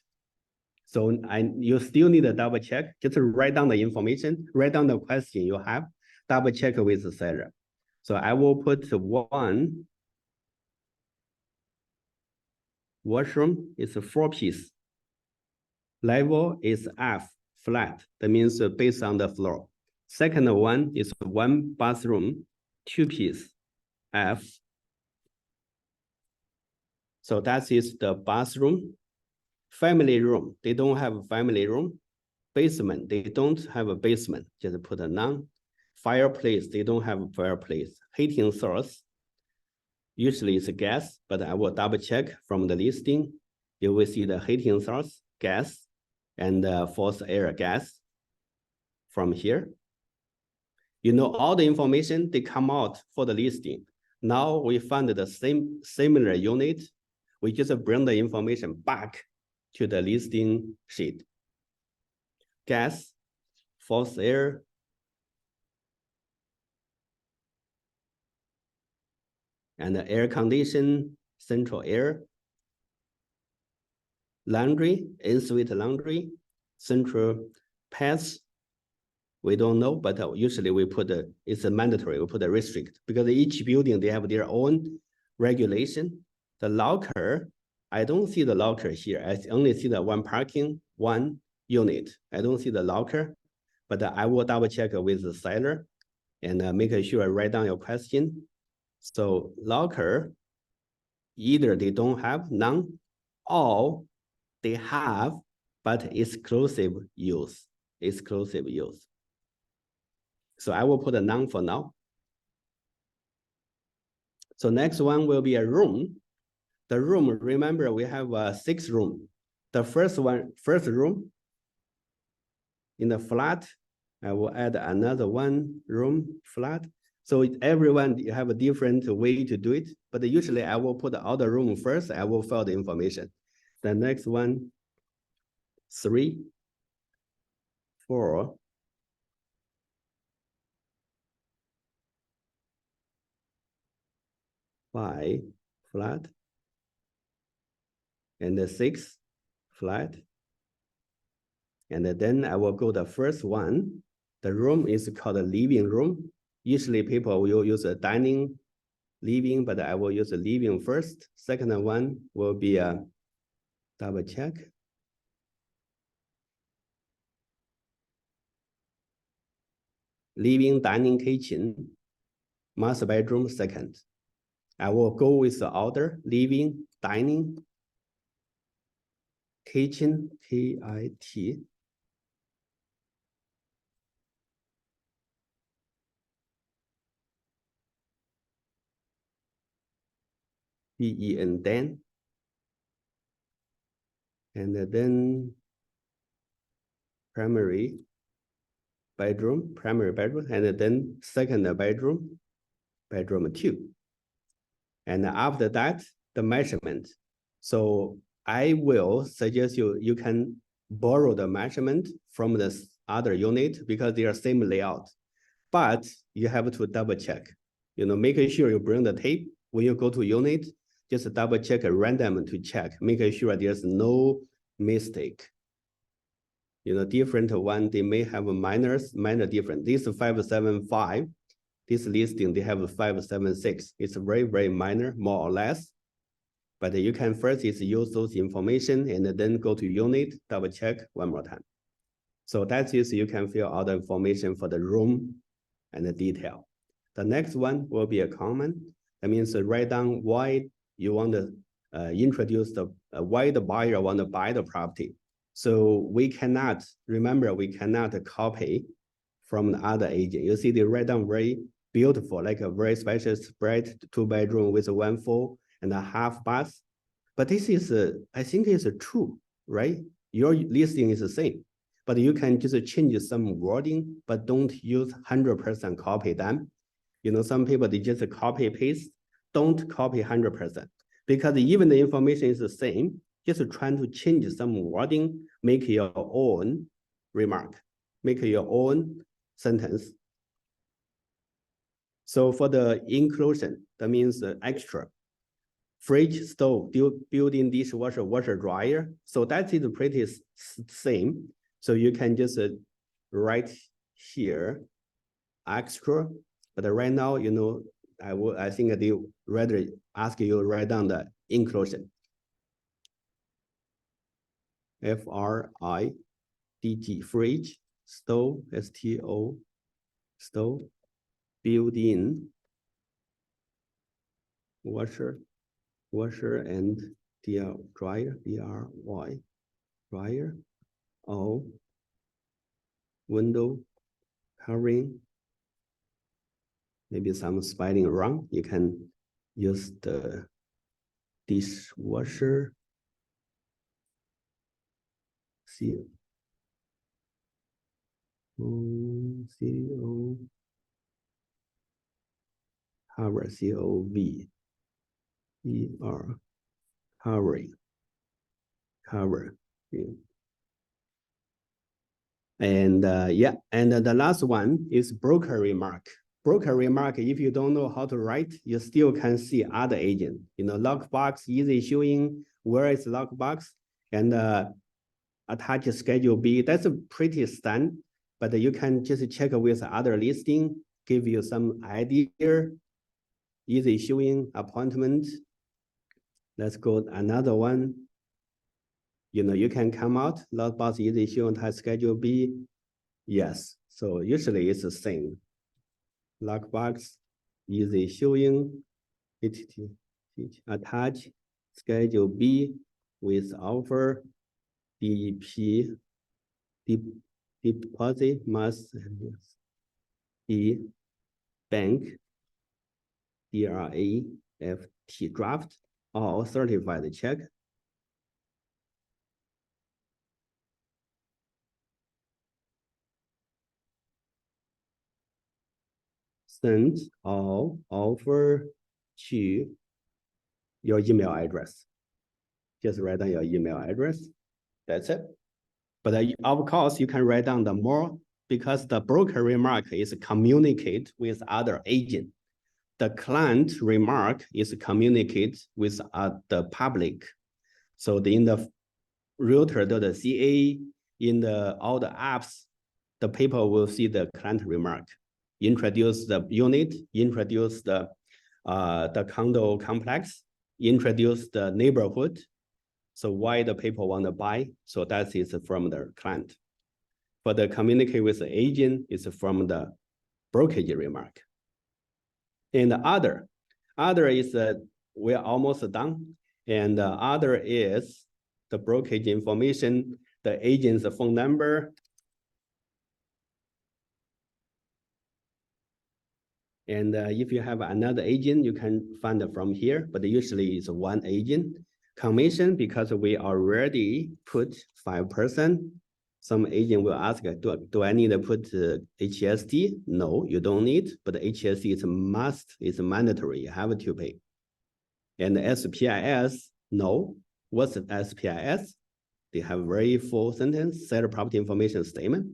So you still need to double check. Just write down the information, write down the question you have, double check with the seller. So I will put one washroom is a 4-piece. Level is F flat. That means based on the floor. Second one is 1 bathroom, 2-piece, F. So that is the bathroom. Family room, they don't have a family room. Basement, they don't have a basement. Just put a none. Fireplace, they don't have a fireplace. Heating source, usually it's gas, but I will double check from the listing. You will see the heating source, gas, and forced air gas from here. You know, all the information, they come out for the listing. Now we find the similar unit. We just bring the information back to the listing sheet. Gas, forced air, and the air condition, central air, laundry, in-suite laundry, central pets. We don't know, but usually we put it's a mandatory, we put a restrict because each building, they have their own regulation. The locker, I don't see the locker here. I only see the one parking, one unit. I don't see the locker, but I will double check with the seller and make sure I write down your question. So locker, either they don't have none, or they have, but exclusive use, exclusive use. So I will put a none for now. So next one will be a room. The room, remember we have 6 rooms. The first room in the flat, I will add another 1 room flat. So everyone you have a different way to do it, but usually I will put all the room first. I will fill the information. The next one, 3, 4, 5 flat, and the 6 flat. And then I will go the first one. The room is called a living room. Usually people will use a dining, living, but I will use a living first. Second one will be a double check. Living, dining, kitchen, master bedroom second. I will go with the order, living, dining, kitchen, K-I-T. B-E-N, then. And then primary bedroom, and then second bedroom, bedroom 2. And after that, the measurement. So I will suggest you can borrow the measurement from the other unit because they are same layout. But you have to double check. You know, making sure you bring the tape when you go to unit, just double check a random to check, making sure there's no mistake. You know, different one, they may have a minor difference. This 575, this listing, they have a 576. It's very, very minor, more or less. But you can first is use those information and then go to unit, double check one more time. So that is, you can fill out the information for the room and the detail. The next one will be a comment. That means write down why you want to introduce why the buyer want to buy the property. So we cannot, remember, we cannot copy from the other agent. You see, they write down very beautiful, like a very special spread, 2-bedroom with 1 full and a half bath. But this is, I think it's true, right? Your listing is the same, but you can just change some wording, but don't use 100% copy them. You know, some people, they just copy paste, don't copy 100%, because even the information is the same, just trying to change some wording, make your own remark, make your own sentence. So for the inclusion, that means extra. fridge, stove, built-in dishwasher, washer, dryer. So that is pretty same. So you can just write here extra, but right now, you know, I think they rather ask you to write down the inclusion. FRIDG, fridge, stove, STO, stove, built-in washer and dryer, DRY, dryer, O, window, covering, maybe some spelling around. You can use the dishwasher, CO, cover, COV, ER, covering, cover. Yeah. And yeah, and the last one is broker remark. Broker remark, if you don't know how to write, you still can see other agent. You know, lockbox, easy showing, where is lockbox, and attach schedule B. That's a pretty standard, but you can just check with other listing, give you some idea. Easy showing, appointment. Let's go another one. You know, you can come out, lockbox, easy showing, type schedule B. Yes, so usually it's the same. Lockbox, easy showing, attach, schedule B with offer, DP, deposit must be bank, DRAFT draft, or certified check. Send all offer to your email address. Just write down your email address. That's it. But of course, you can write down the more because the broker remark is communicate with other agent. The client remark is communicate with the public. So in the realtor.ca, in all the apps, the people will see the client remark. Introduce the unit, introduce the condo complex, introduce the neighborhood. So why the people want to buy? So that is from the client. For the communicate with the agent is from the brokerage remark. And the other is we're almost done. And the other is the brokerage information, the agent's phone number. And if you have another agent, you can find it from here, but usually it's one agent. Commission, because we already put 5%. Some agent will ask, do I need to put HST? No, you don't need, but HST is a must, it's mandatory, you have to pay. And SPIS, no. What's SPIS? They have very full sentence, set property information statement.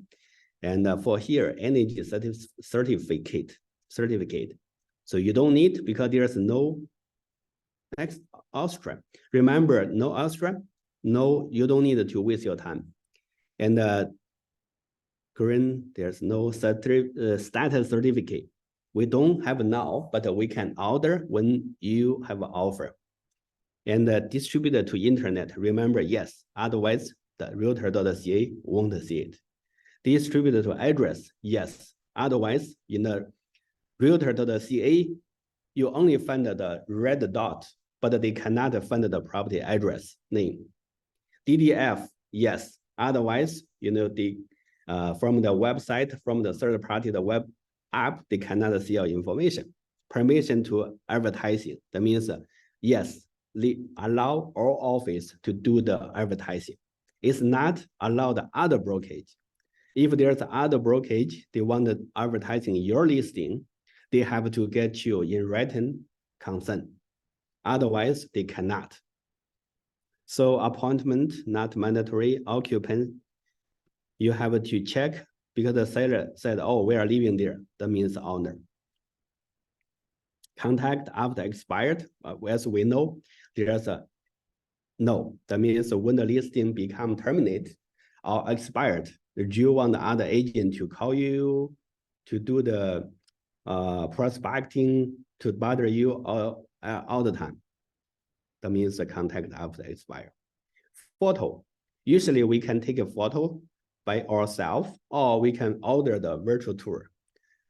And for here, energy certificate. So you don't need because there's no next outstrip. Remember, no outstrip, no, you don't need to waste your time. And green, there's no status certificate. We don't have now, but we can order when you have an offer. And distributed to internet, remember, yes, otherwise the realtor.ca won't see it. Distributed to address, yes, otherwise in the realtor.ca, you only find the red dot, but they cannot find the property address name. DDF, yes, otherwise, you know, from the website, from the third party, the web app, they cannot see your information. Permission to advertising, that means, yes, allow all office to do the advertising. It's not allow the other brokerage. If there's other brokerage, they want the advertising your listing, they have to get you in written consent. Otherwise, they cannot. So appointment, not mandatory. Occupant, you have to check because the seller said, oh, we are living there. That means owner. Contact after expired, as we know, there's a no. That means when the listing become terminated or expired, do you want the other agent to call you to do the prospecting to bother you all the time? That means the contact after expire. Photo. Usually we can take a photo by ourselves, or we can order the virtual tour.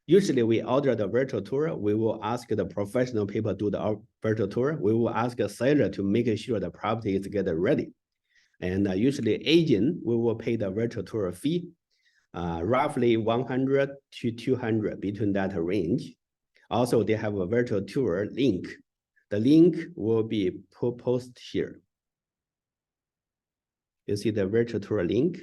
Usually we order the virtual tour. We will ask the professional people do the virtual tour. We will ask the seller to make sure the property is get ready. And usually agent, we will pay the virtual tour fee, roughly 100 to 200 between that range. Also, they have a virtual tour link. The link will be posted here. You see the virtual tour link.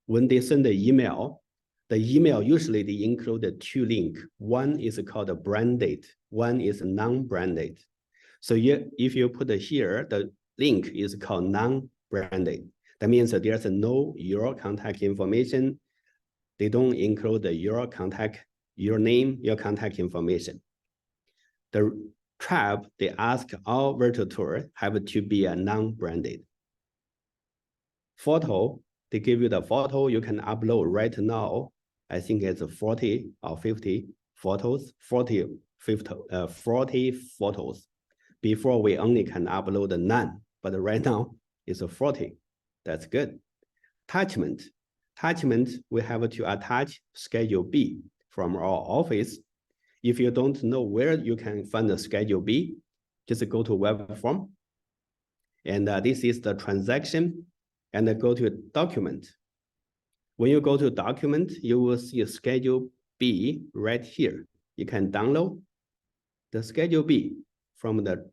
When they send the email usually they include the two links. One is called a branded, one is non-branded. So if you put it here, the link is called non-branded. That means that there's no your contact information. They don't include your contact, your name, your contact information. The trap, they ask all virtual tour have to be a non-branded. Photo, they give you the photo, you can upload right now. I think it's 40 or 50 photos, 40 photos. Before we only can upload none, but right now it's 40. That's good. Attachment, we have to attach Schedule B from our office. If you don't know where you can find the Schedule B, just go to web form. And this is the transaction. And go to document. When you go to document, you will see a Schedule B right here. You can download the Schedule B from the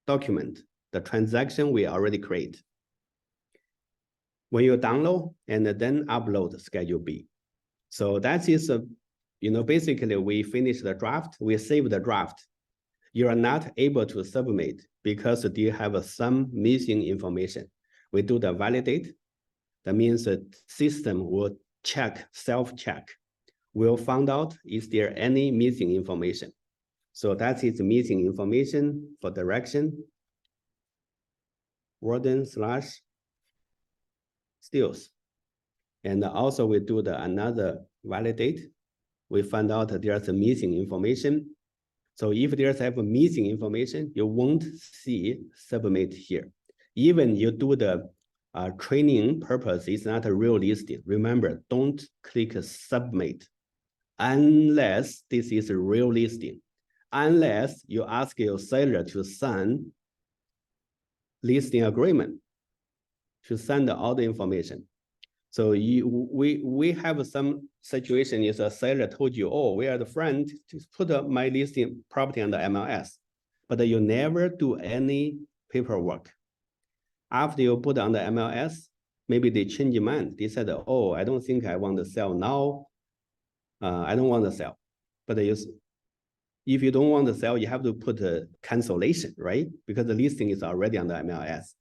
document, the transaction we already create. When you download and then upload the Schedule B. So that is, basically we finish the draft, we save the draft. You are not able to submit because you have some missing information. We do the validate. That means the system will check, self-check. We'll find out, is there any missing information? So that is missing information for direction. Warden/stills. And also we do another validate. We find out that there's a missing information. So if there's ever missing information, you won't see submit here. Even you do the training purpose, it's not a real listing. Remember, don't click submit unless this is a real listing. Unless you ask your seller to sign listing agreement, to send all the information. So we have some situation is a seller told you, oh, we are the friend, just put my listing property on the MLS, but you never do any paperwork. After you put on the MLS, maybe they change your mind. They said, oh, I don't think I want to sell now. I don't want to sell. But if you don't want to sell, you have to put a cancellation, right? Because the listing is already on the MLS.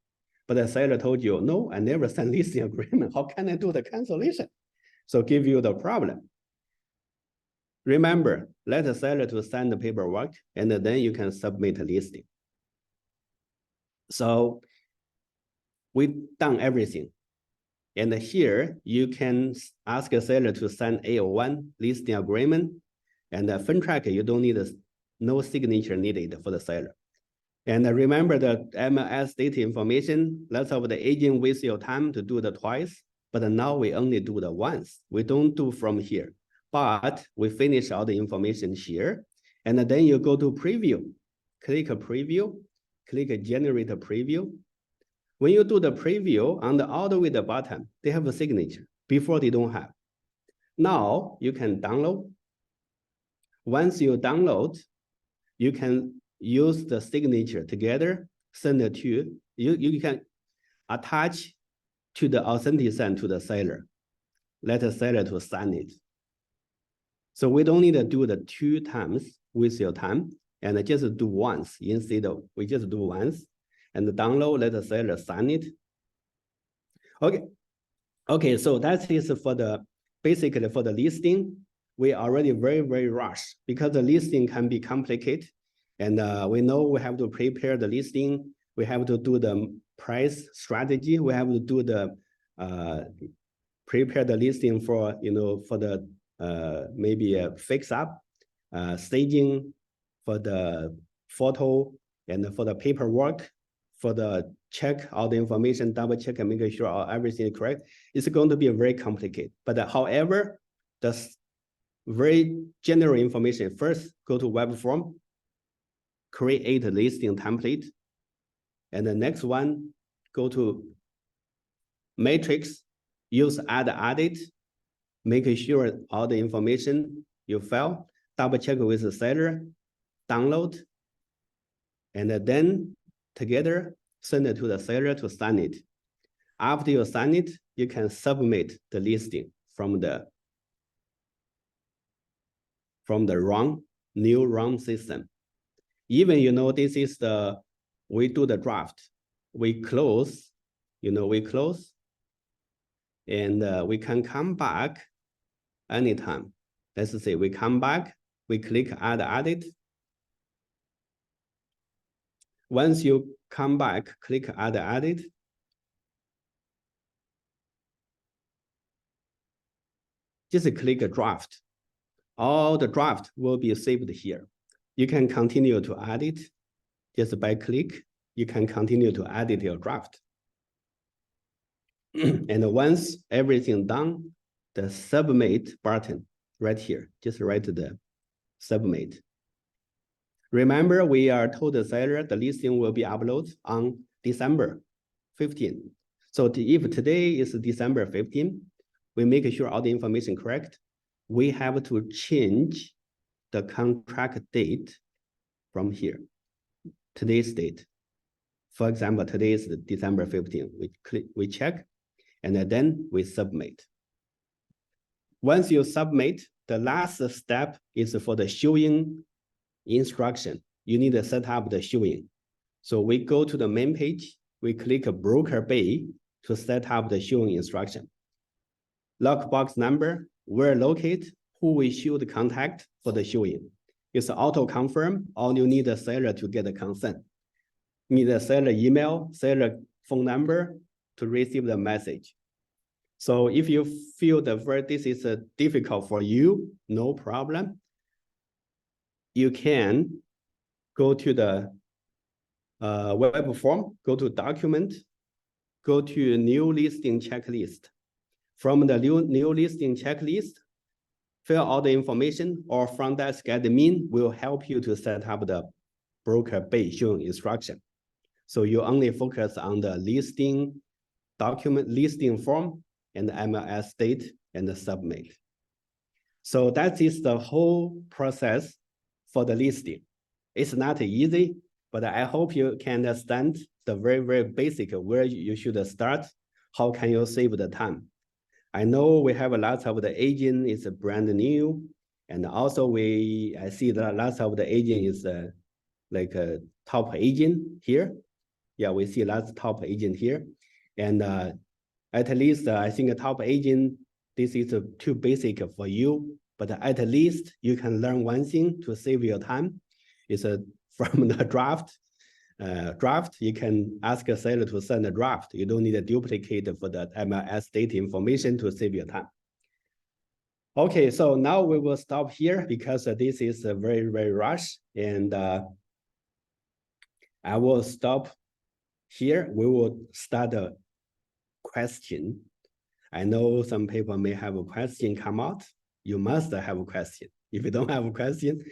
But the seller told you, no, I never signed listing agreement. How can I do the cancellation? So give you the problem. Remember, let the seller to sign the paperwork, and then you can submit a listing. So we've done everything. And here you can ask a seller to sign A01 listing agreement, and the fund track, you don't need no signature needed for the seller. And remember the MLS data information, lots of the agent waste your time to do the twice, but now we only do the once. We don't do from here, but we finish all the information here. And then you go to preview, click a preview, click a generate a preview. When you do the preview, on the all the way the bottom, they have a signature. Before they don't have. Now you can download. Once you download, you can use the signature together, send it to you can attach to the authentic sign to the seller. Let the seller to sign it. So we don't need to do the 2 times with your time, and just do once instead of we just do once. And the download, let the seller sign it. Okay, so that is for basically for the listing. We already very, very rushed because the listing can be complicated. And we know we have to prepare the listing. We have to do the price strategy. We have to do the prepare the listing for, for the maybe a fix up, staging, for the photo, and for the paperwork, for the check all the information, double check and make sure everything is correct. It's going to be very complicated. But however, the very general information, first go to web form, create a listing template. And the next one, go to matrix, use add edit, make sure all the information you fill, double check with the seller, download, and then together send it to the seller to sign it. After you sign it, you can submit the listing from the new run system. Even, this is we do the draft, we close, we close, and we can come back anytime. Let's say we come back, we click add edit. Once you come back, click add edit. Just click a draft. All the draft will be saved here. You can continue to edit. Just by click, you can continue to edit your draft. And once everything done, the submit button right here, just write the submit. Remember, we are told the seller the listing will be uploaded on December 15. So if today is December 15, we make sure all the information correct. We have to change the contract date from here, today's date. For example, today is December 15. We check, and then we submit. Once you submit, the last step is for the showing instruction. You need to set up the showing. So we go to the main page, we click a broker bay to set up the showing instruction. Lockbox number, where located, who we should contact for the showing. It's auto confirm, all you need the seller to get the consent. Need the seller email, seller phone number to receive the message. So if you feel that this is difficult for you, no problem. You can go to the web form, go to document, go to new listing checklist. From the new listing checklist, fill out the information, or front desk admin will help you to set up the broker bay showing instruction. So you only focus on the listing document, listing form, and the MLS date, and the submit. So that is the whole process for the listing. It's not easy, but I hope you can understand the very, very basic where you should start. How can you save the time? I know we have a lot of the agent is brand new, and also I see that lots of the agent is like a top agent here. Yeah, we see lots of top agent here, and at least I think a top agent, this is too basic for you, but at least you can learn one thing to save your time. It's from the draft. You can ask a seller to send a draft. You don't need a duplicate for the MLS data information to save your time. Okay, so now we will stop here because this is very, very rush, and I will stop here. We will start a question. I know some people may have a question come out. You must have a question. If you don't have a question,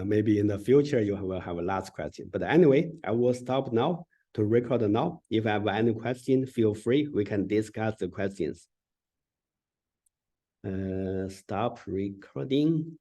maybe in the future you will have a last question. But anyway, I will stop now to record now. If I have any question, feel free. We can discuss the questions. Stop recording.